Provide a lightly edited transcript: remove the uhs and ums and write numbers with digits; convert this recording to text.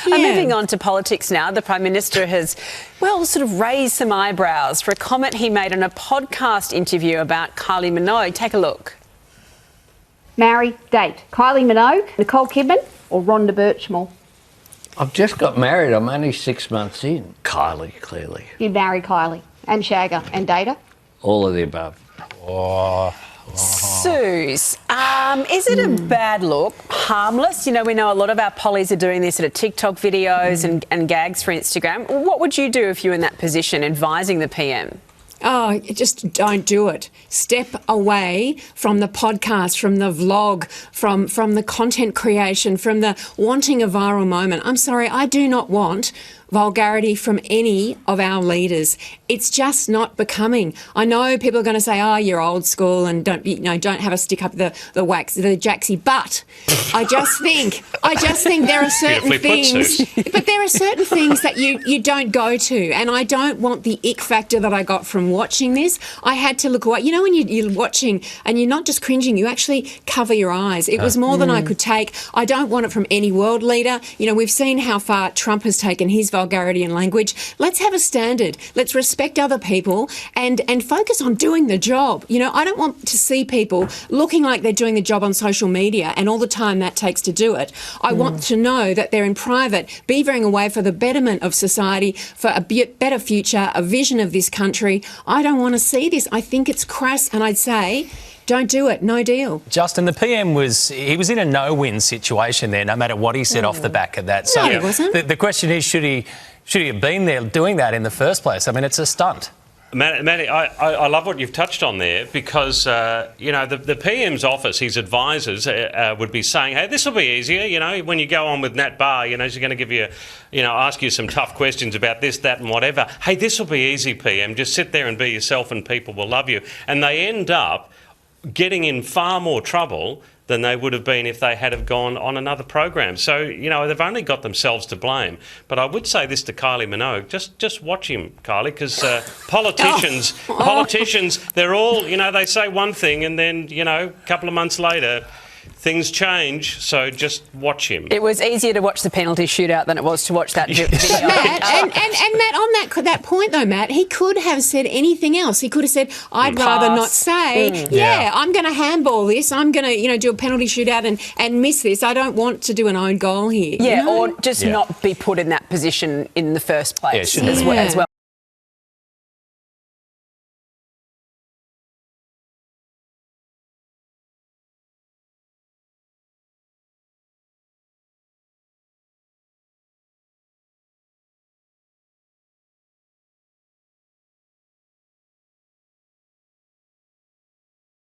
Moving on to politics now, the Prime Minister has, well, sort of raised some eyebrows for a comment he made in a podcast interview about Kylie Minogue. Take a look. Marry, date, Kylie Minogue, Nicole Kidman or Rhonda Birchmore? I've just got married. I'm only 6 months in. Kylie, clearly. You'd marry Kylie and shag her and date her? All of the above. Suze, is it a bad look? Harmless? You know, we know a lot of our pollies are doing this sort of TikTok videos and gags for Instagram. What would you do if you were in that position, advising the PM? Oh, just don't do it. Step away from the podcast, from the vlog, from the content creation, from the wanting a viral moment. I'm sorry, I do not want vulgarity from any of our leaders. It's just not becoming. I know people are going to say, "Oh, you're old school and don't have a stick up the wax, the jacksie." But I just think there are certain things, but there are certain things that you don't go to, and I don't want the ick factor that I got from watching this. I had to look away. You know, when you're watching and you're not just cringing, you actually cover your eyes. It was more than I could take. I don't want it from any world leader. You know, we've seen how far Trump has taken his vulgarity and language. Let's have a standard. Let's respect other people and focus on doing the job. You know, I don't want to see people looking like they're doing the job on social media and all the time that takes to do it. I want to know that they're in private, beavering away for the betterment of society, for a better future, a vision of this country. I don't want to see this. I think it's crass, and I'd say, don't do it. No deal. Justin, the PM was in a no-win situation there, no matter what he said off the back of that. So no, he wasn't. The question is, should he have been there doing that in the first place? I mean, it's a stunt. Matty, I love what you've touched on there because, you know, the PM's office, his advisors would be saying, hey, this will be easier, you know, when you go on with Nat Barr, you know, she's going to give you, you know, ask you some tough questions about this, that and whatever. Hey, this will be easy, PM. Just sit there and be yourself and people will love you. And they end up getting in far more trouble than they would have been if they had have gone on another program. So, you know, they've only got themselves to blame. But I would say this to Kylie Minogue, just watch him, Kylie, because politicians, they're all, you know, they say one thing and then, you know, a couple of months later, things change, so just watch him. It was easier to watch the penalty shootout than it was to watch that video. Matt, and Matt, on that point though, Matt, he could have said anything else. He could have said, I'd rather not say, I'm going to handball this, I'm going to, you know, do a penalty shootout and miss this. I don't want to do an own goal here. Yeah, you know? or just not be put in that position in the first place as well.